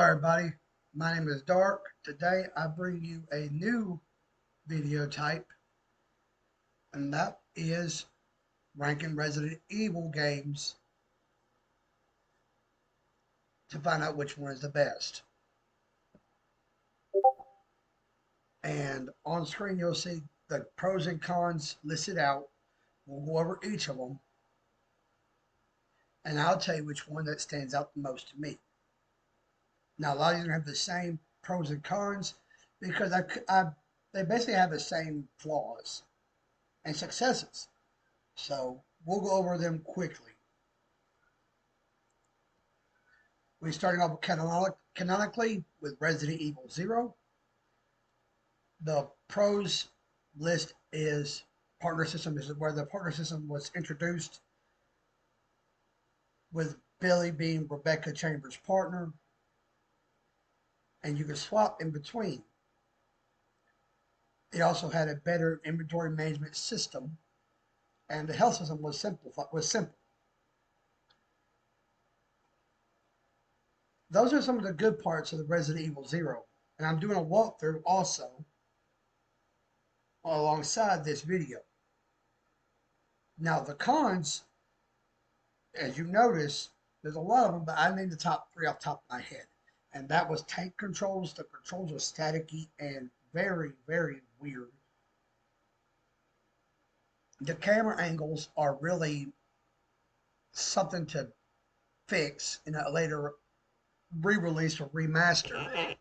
everybody, my name is Dark. Today I bring you a new video type, and that is ranking Resident Evil games to find out which one is the best. And on screen you'll see the pros and cons listed out. We'll go over each of them, and I'll tell you which one that stands out the most to me. Now, a lot of you have the same pros and cons because they basically have the same flaws and successes. So we'll go over them quickly. We're starting off canonically with Resident Evil 0. The pros list is partner system. This is where the partner system was introduced, with Billy being Rebecca Chambers' partner, and you could swap in between. It also had a better inventory management system, and the health system was simple. Those are some of the good parts of the Resident Evil 0, and I'm doing a walkthrough also alongside this video. Now the cons, as you notice, there's a lot of them, but I named the top 3 off the top of my head. And that was tank controls. The controls were staticky and very, very weird. The camera angles are really something to fix in a later re-release or remaster.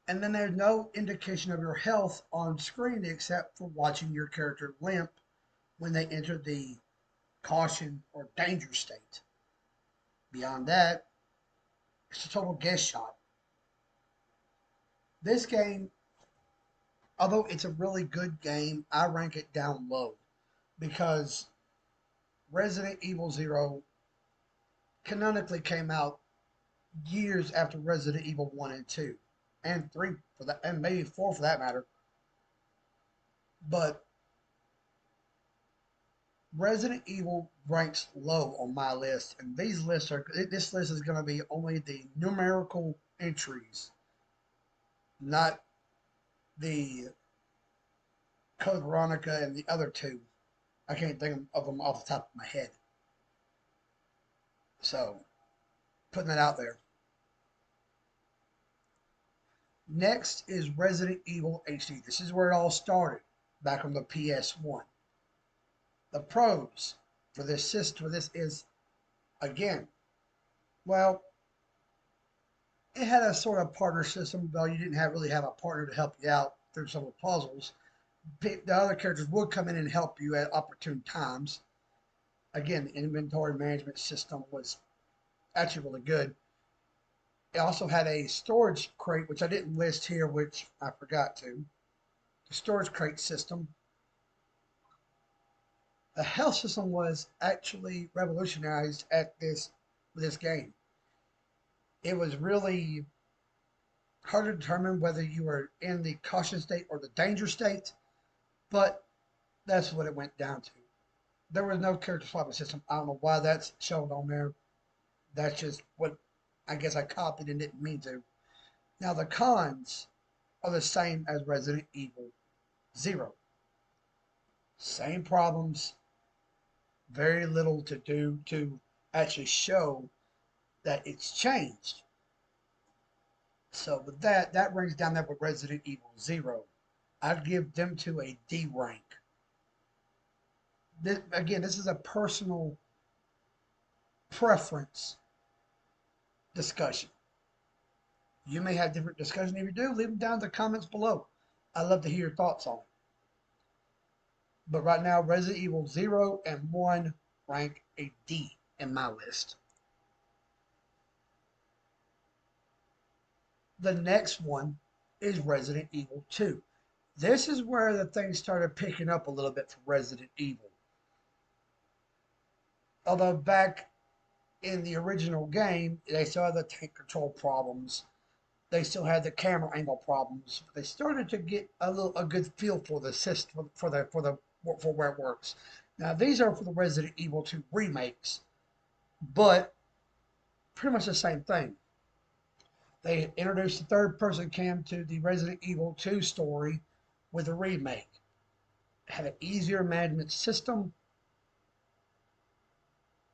And then there's no indication of your health on screen except for watching your character limp when they enter the caution or danger state. Beyond that, it's a total guess shot. This game, although it's a really good game, I rank it down low because Resident Evil 0 canonically came out years after Resident Evil 1 and 2, and 3 for that, and maybe 4 for that matter. But Resident Evil ranks low on my list, and this list is going to be only the numerical entries, not the Code Veronica and the other two. I can't think of them off the top of my head. So, putting that out there. Next is Resident Evil HD. This is where it all started, back on the PS1. The pros for this is, again, well, it had a sort of partner system, though you didn't really have a partner to help you out through some of the puzzles. The other characters would come in and help you at opportune times. Again, the inventory management system was actually really good. It also had a storage crate, which I didn't list here, which I forgot to. The storage crate system. The health system was actually revolutionized at this game. It was really hard to determine whether you were in the caution state or the danger state, but that's what it went down to. There was no character swapping system. I don't know why that's shown on there. That's just what I guess I copied and didn't mean to. Now the cons are the same as Resident Evil 0. Same problems. Very little to do to actually show that it's changed. So with that brings down that with Resident Evil 0. I'd give them to a D rank. This is a personal preference discussion. You may have different discussion. If you do, leave them down in the comments below. I'd love to hear your thoughts on it. But right now, Resident Evil 0 and 1 rank a D in my list. The next one is Resident Evil 2. This is where the things started picking up a little bit for Resident Evil. Although back in the original game, they still had the tank control problems. They still had the camera angle problems. They started to get a good feel for the system, for where it works. Now these are for the Resident Evil 2 remakes, but pretty much the same thing. They introduced the third person cam to the Resident Evil 2 story with a remake. Had an easier management system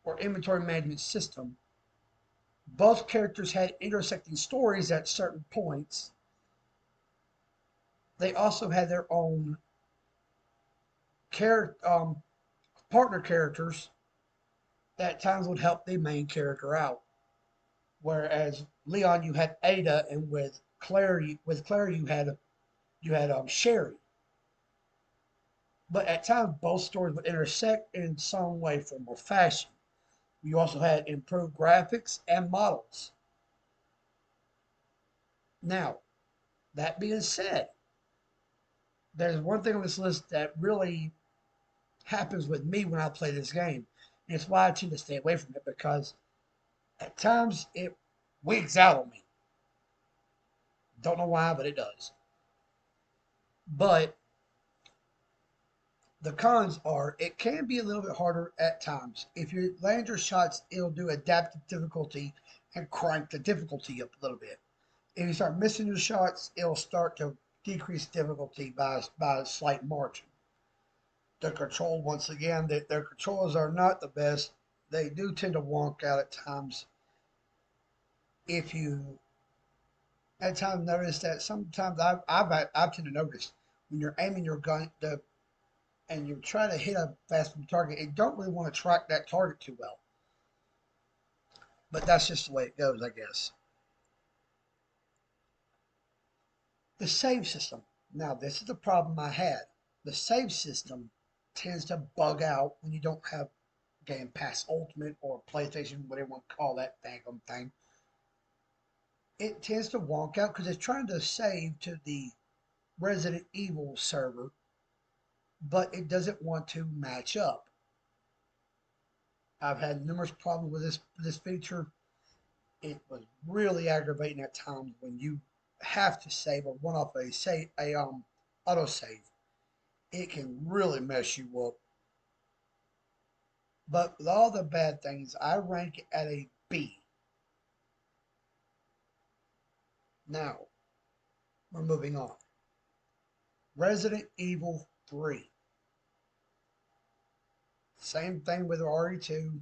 or inventory management system. Both characters had intersecting stories at certain points. They also had their own partner characters that at times would help the main character out. Whereas Leon, you had Ada, and with Claire you had Sherry. But at times, both stories would intersect in some way, form, or fashion. You also had improved graphics and models. Now, that being said, there's one thing on this list that really happens with me when I play this game. And it's why I tend to stay away from it because at times it wigs out on me. Don't know why, but it does. But the cons are it can be a little bit harder at times. If you land your shots, it'll do adaptive difficulty and crank the difficulty up a little bit. If you start missing your shots, it'll start to decrease difficulty by a slight margin. The control, once again, their controls are not the best. They do tend to wonk out at times. If you at times notice that sometimes I've tend to notice when you're aiming your gun and you're trying to hit a fast moving target, it don't really want to track that target too well. But that's just the way it goes, I guess. The save system. Now, this is the problem I had. The save system tends to bug out when you don't have Game Pass Ultimate or PlayStation, whatever you want to call that thing. It tends to wonk out because it's trying to save to the Resident Evil server, but it doesn't want to match up. I've had numerous problems with this feature. It was really aggravating at times when you have to save or run off a auto save. It can really mess you up. But with all the bad things, I rank it at a B. Now, we're moving on. Resident Evil 3. Same thing with RE2,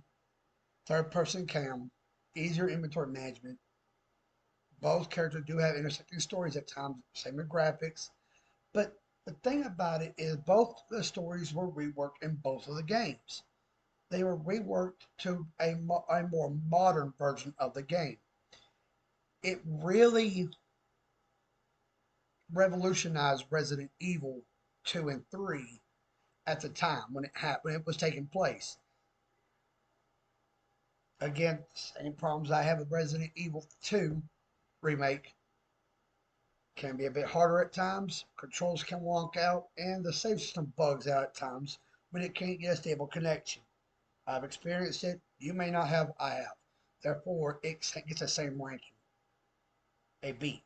third person cam, easier inventory management. Both characters do have intersecting stories at times, same with graphics. But the thing about it is both the stories were reworked in both of the games. They were reworked to a more modern version of the game. It really revolutionized Resident Evil 2 and 3 at the time when it was taking place. Again, same problems I have with Resident Evil 2 remake. Can be a bit harder at times. Controls can wonk out, and the save system bugs out at times when it can't get a stable connection. I've experienced it. You may not have. I have. Therefore, it gets the same ranking. A B.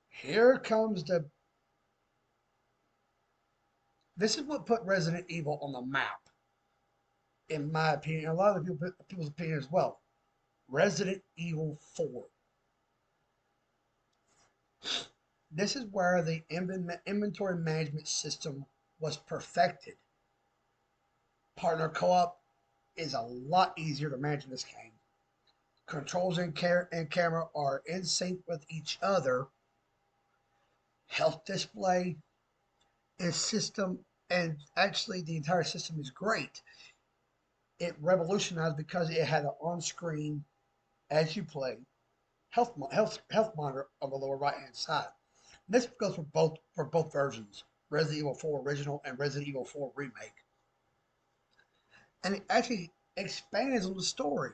Here comes the. This is what put Resident Evil on the map, in my opinion. A lot of people's opinion as well. Resident Evil 4. This is where the inventory management system was perfected. Partner co-op is a lot easier to manage in this game. Controls and camera are in sync with each other. Health display is system, and actually the entire system is great. It revolutionized because it had an on-screen, as you play, health monitor on the lower right-hand side. And this goes for both versions, Resident Evil 4 Original and Resident Evil 4 Remake. And it actually expands on the story.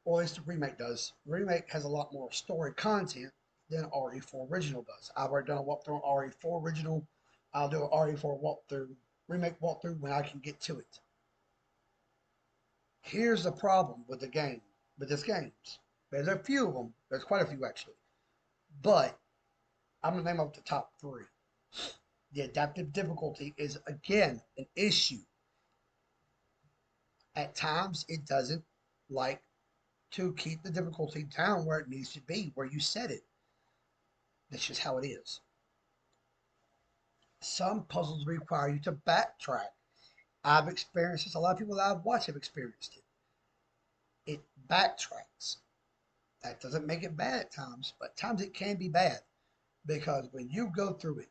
Well, at least the remake does. The remake has a lot more story content than RE4 Original does. I've already done a walkthrough on RE4 Original. I'll do an RE4 remake walkthrough when I can get to it. Here's the problem with this games. There's a few of them. There's quite a few actually. But I'm going to name up the top 3. The adaptive difficulty is again an issue. At times it doesn't like to keep the difficulty down where it needs to be, where you set it. That's just how it is. Some puzzles require you to backtrack. I've experienced this. A lot of people that I've watched have experienced it. It backtracks. That doesn't make it bad at times, but at times it can be bad because when you go through it,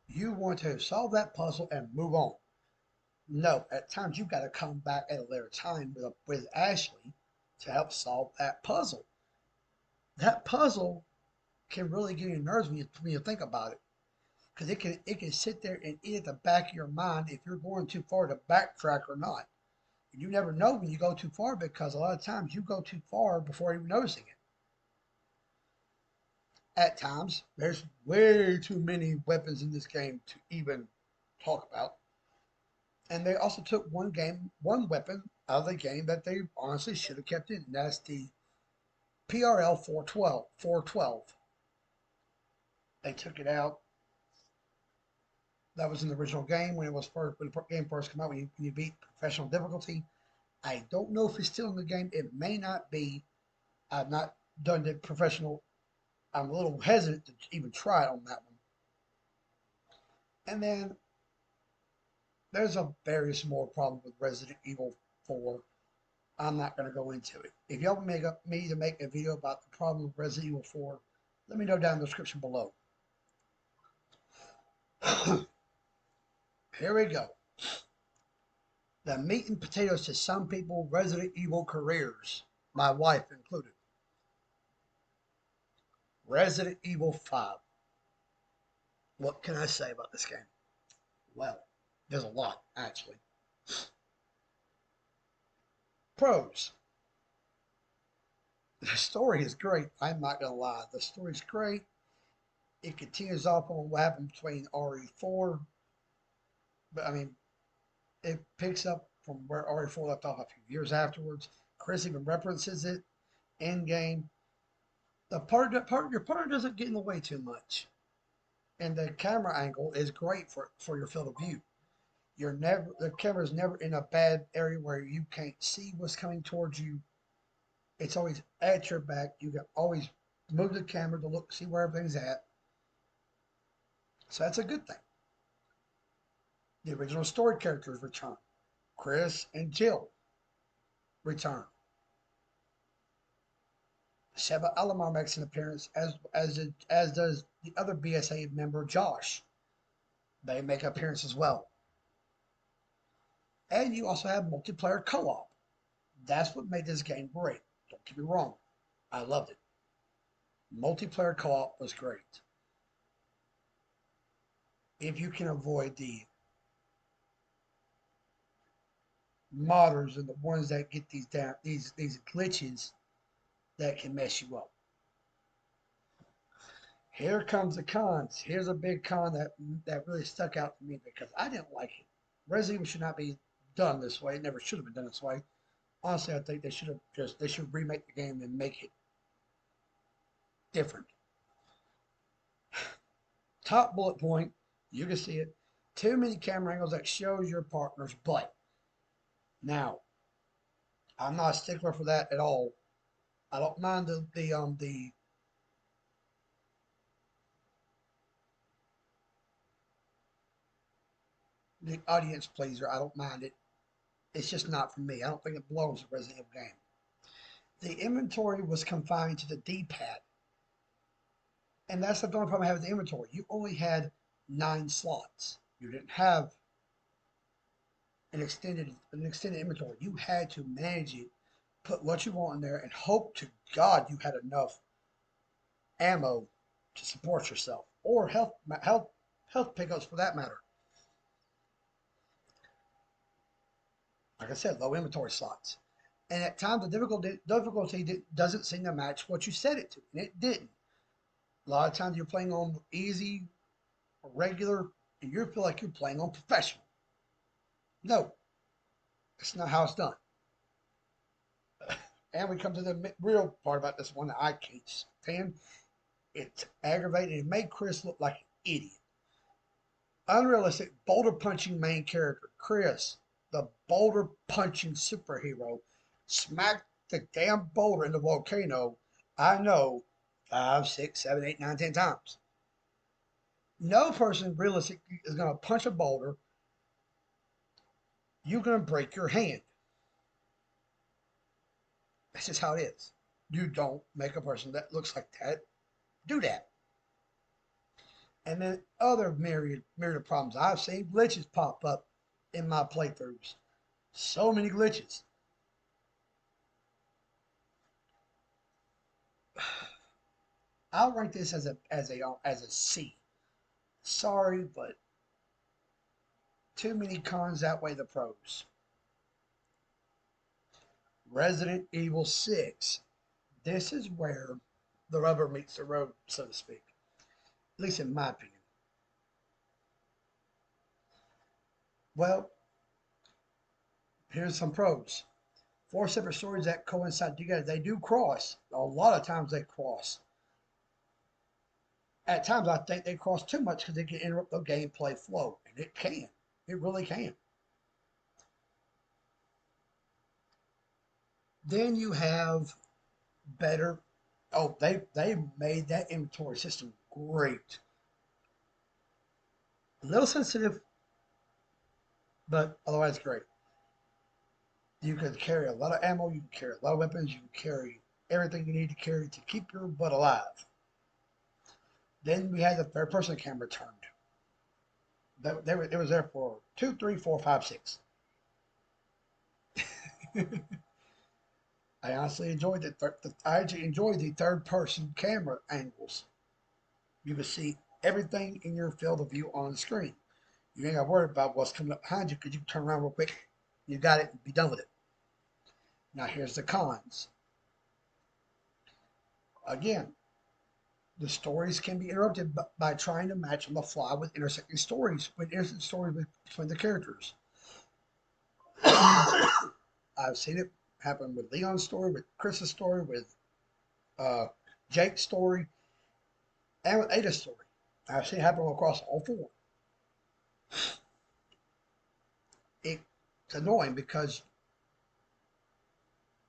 you want to solve that puzzle and move on. No, at times you've got to come back at a later time with Ashley to help solve that puzzle. That puzzle can really get your nerves when you think about it, because it can sit there and eat at the back of your mind if you're going too far to backtrack or not. And you never know when you go too far because a lot of times you go too far before even noticing it. At times, there's way too many weapons in this game to even talk about. And they also took one weapon out of the game that they honestly should have kept in, and that's the PRL 412. They took it out. That was in the original game when the game first came out. When you beat professional difficulty, I don't know if it's still in the game. It may not be. I've not done the professional. I'm a little hesitant to even try it on that one. And then there's a very small problem with Resident Evil 4. I'm not going to go into it. If y'all want me to make a video about the problem with Resident Evil 4, let me know down in the description below. Here we go. The meat and potatoes to some people, Resident Evil careers, my wife included. Resident Evil 5. What can I say about this game? Well, there's a lot, actually. Pros. The story is great. I'm not going to lie. The story's great. It continues off on what happened between RE4. But, I mean, it picks up from where RE4 left off a few years afterwards. Chris even references it in game. Your partner doesn't get in the way too much. And the camera angle is great for your field of view. The camera's never in a bad area where you can't see what's coming towards you. It's always at your back. You can always move the camera to see where everything's at. So that's a good thing. The original story characters return. Chris and Jill return. Sheba Alomar makes an appearance, as does the other BSA member, Josh. They make an appearance as well. And you also have multiplayer co-op. That's what made this game great. Don't get me wrong. I loved it. Multiplayer co-op was great. If you can avoid the modders and the ones that get these glitches that can mess you up. Here comes the cons. Here's a big con that really stuck out to me because I didn't like it. Resident Evil should not be done this way. It never should have been done this way. Honestly, I think they should remake the game and make it different. Top bullet point, you can see it. Too many camera angles that shows your partner's butt. Now, I'm not a stickler for that at all. I don't mind the audience pleaser. I don't mind it. It's just not for me. I don't think it belongs to a Resident Evil game. The inventory was confined to the D-pad. And that's the only problem I have with the inventory. You only had 9 slots. You didn't have an extended inventory. You had to manage it, put what you want in there, and hope to God you had enough ammo to support yourself, or health pickups for that matter. Like I said, low inventory slots. And at times the difficulty doesn't seem to match what you set it to, and it didn't. A lot of times you're playing on easy or regular, and you feel like you're playing on professional. No, that's not how it's done. And we come to the real part about this one that I can't stand. It's aggravating. It made Chris look like an idiot. Unrealistic boulder punching main character, Chris, the boulder punching superhero, smacked the damn boulder in the volcano, I know 5, 6, 7, 8, 9, 10 times. No person realistically is going to punch a boulder. You're going to break your hand. That's just how it is. You don't make a person that looks like that do that. And then other myriad of problems I've seen glitches pop up in my playthroughs. So many glitches. I'll rank this as a C. Sorry, but too many cons outweigh the pros. Resident Evil 6. This is where the rubber meets the road, so to speak. At least in my opinion. Well, here's some pros. Four separate stories that coincide together. They do cross. A lot of times they cross. At times I think they cross too much because they can interrupt the gameplay flow. And it can. It really can. Then you have better. Oh, they made that inventory system great. A little sensitive, but otherwise great. You can carry a lot of ammo, you can carry a lot of weapons, you can carry everything you need to carry to keep your butt alive. Then we had the third person camera turned. It was there for 2, 3, 4, 5, 6. I honestly enjoyed I actually enjoyed the third person camera angles. You can see everything in your field of view on the screen. You ain't got to worry about what's coming up behind you because you can turn around real quick. You got it and be done with it. Now here's the cons. Again, the stories can be interrupted by trying to match on the fly with intersecting stories, between the characters. I've seen it happen with Leon's story, with Chris's story, with uh, Jake's story, and with Ada's story. I've seen it happen across all four. It's annoying because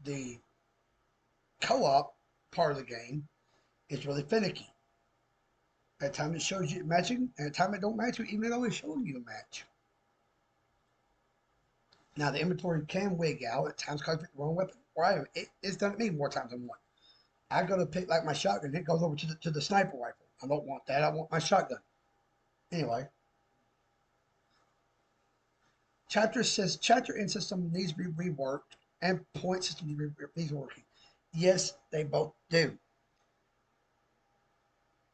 the co-op part of the game is really finicky. At times it shows you matching, and at times it don't match you, even though it's showing you a match. Now the inventory can wig out at times because I pick the wrong weapon or item. It's done to me more times than one. I go to pick like my shotgun, it goes over to the sniper rifle. I don't want that. I want my shotgun. Anyway, chapter end system needs to be reworked, and point system needs working. Yes, they both do.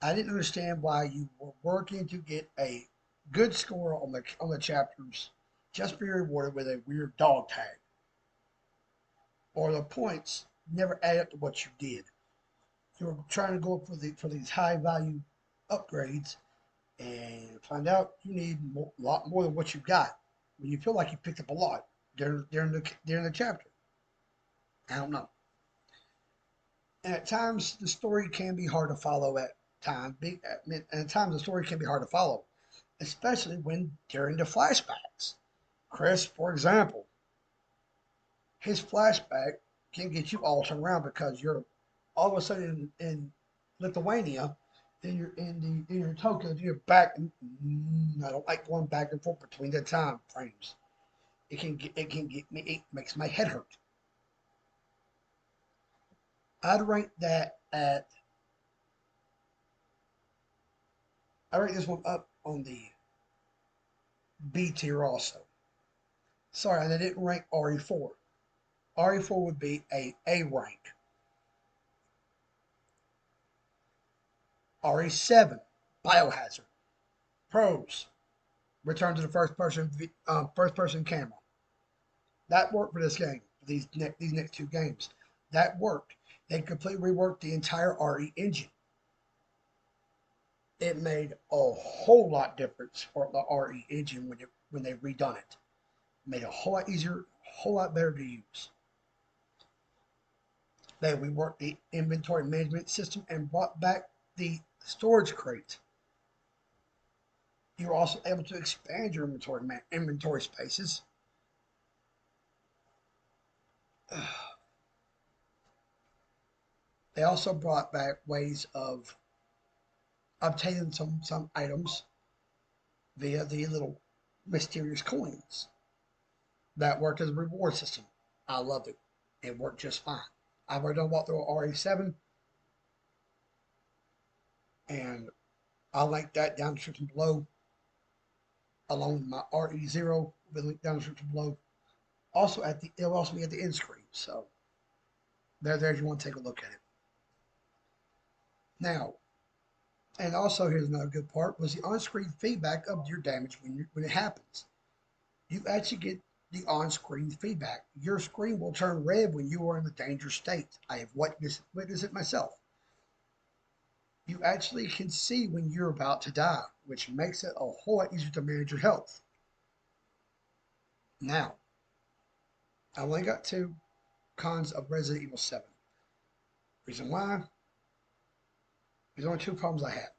I didn't understand why you were working to get a good score on the chapters, just be rewarded with a weird dog tag, or the points never add up to what you did. You were trying to go for these high value upgrades, and find out you need a lot more than what you got when you feel like you picked up a lot during the chapter. I don't know. And at times the story can be hard to follow. At times the story can be hard to follow, especially when during the flashbacks. Chris, for example, his flashback can get you all turned around because you're all of a sudden in Lithuania, then you're in Tokyo, then you're back. I don't like going back and forth between the time frames. It makes my head hurt. I'd rank that at I rank this one up on the B tier also. Sorry, and I didn't rank RE4. RE4 would be A rank. RE7, Biohazard. Pros, return to the first person camera. That worked for this game. For these next two games, that worked. They completely reworked the entire RE engine. It made a whole lot difference for the RE engine when they redone it. Made it a whole lot easier, a whole lot better to use. They reworked the inventory management system and brought back the storage crate. You're also able to expand your inventory spaces. They also brought back ways of obtaining some items via the little mysterious coins that worked as a reward system. I loved it. It worked just fine. I've already done walk through RE7, and I'll link that down in the description below, along with my RE0 will be linked down in the description below. Also it'll also be at the end screen. So there if you want to take a look at it. Now, and also here's another good part was the on-screen feedback of your damage when it happens. You actually get the on-screen feedback. Your screen will turn red when you are in the danger state. I have witnessed it myself. You actually can see when you're about to die, which makes it a whole lot easier to manage your health. Now, I only got 2 cons of Resident Evil 7. Reason why? There's only 2 problems I had.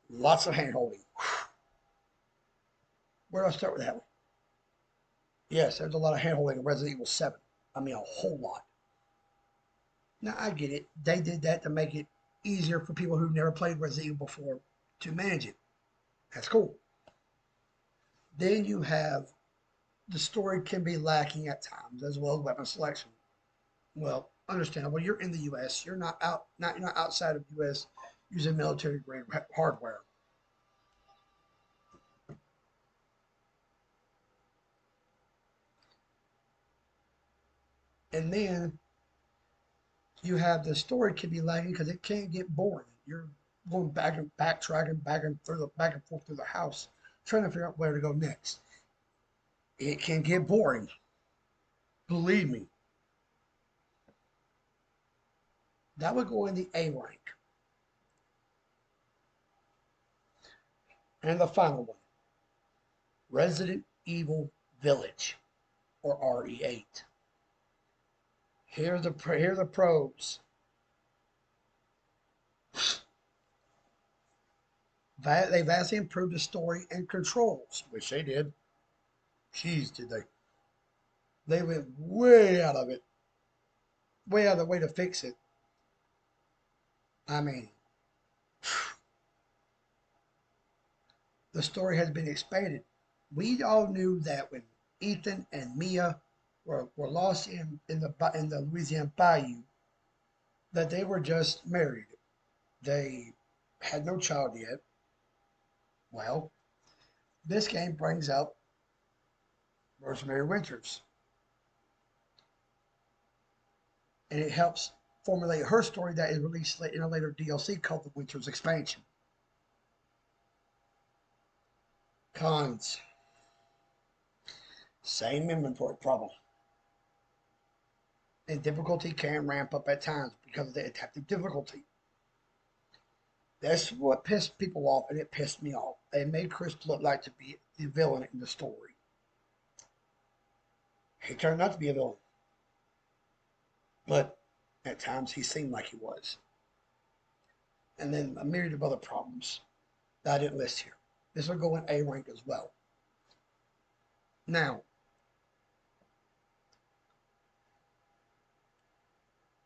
Lots of hand holding. Where do I start with that one? Yes, there's a lot of hand holding in Resident Evil 7. I mean, a whole lot. Now, I get it. They did that to make it easier for people who've never played Resident Evil before to manage it. That's cool. Then you have the story can be lacking at times, as well as weapon selection. Well, understandable. You're in the U.S. You're not outside of the U.S. using military grade hardware. And then you have the story can be lagging because it can get boring. You're going back and backtracking back and forth through the house, trying to figure out where to go next. It can get boring. Believe me. That would go in the A rank. And the final one, Resident Evil Village, or RE8. Here are the pros. They vastly improved the story and controls, which they did. Jeez, did they? They went way out of it, way out of the way to fix it. I mean, the story has been expanded. We all knew that when Ethan and Mia were lost in the Louisiana Bayou, that they were just married. They had no child yet. Well, this game brings up Rosemary Winters, and it helps formulate her story that is released in a later DLC called the Winters Expansion. Cons. Same inventory problem. And difficulty can ramp up at times because of the adaptive difficulty. That's what pissed people off, and it pissed me off. They made Chris look like to be the villain in the story. He turned out to be a villain. But at times he seemed like he was. And then a myriad of other problems that I didn't list here. This will go in A rank as well. Now,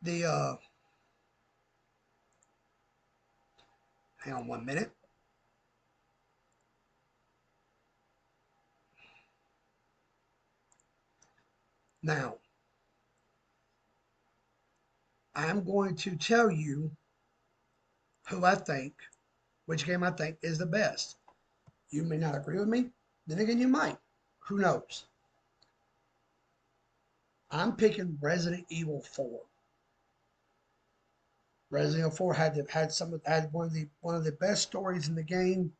the hang on 1 minute. Now, I'm going to tell you which game I think is the best. You may not agree with me. Then again, you might. Who knows? I'm picking Resident Evil 4. Resident Evil 4 had one of the best stories in the game.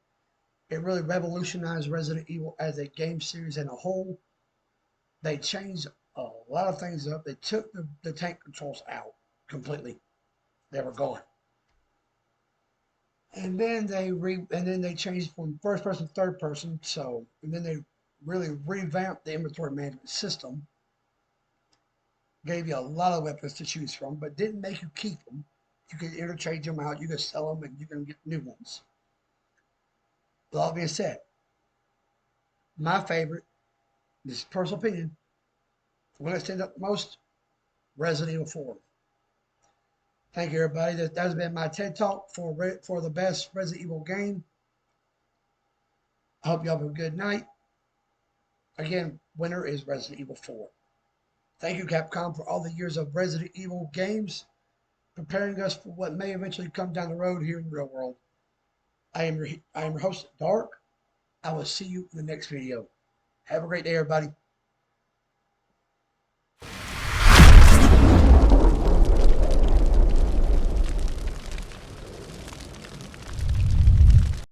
It really revolutionized Resident Evil as a game series as a whole. They changed a lot of things up. They took the tank controls out completely. They were gone. And then they changed from first person to third person. And then they really revamped the inventory management system. Gave you a lot of weapons to choose from, but didn't make you keep them. You could interchange them out, you could sell them, and you can get new ones. With all being said, my favorite, this is personal opinion, the one that stands up the most, Resident Evil 4. Thank you, everybody. That has been my TED Talk for the best Resident Evil game. I hope you all have a good night. Again, winner is Resident Evil 4. Thank you, Capcom, for all the years of Resident Evil games, preparing us for what may eventually come down the road here in the real world. I am your host, Dark. I will see you in the next video. Have a great day, everybody.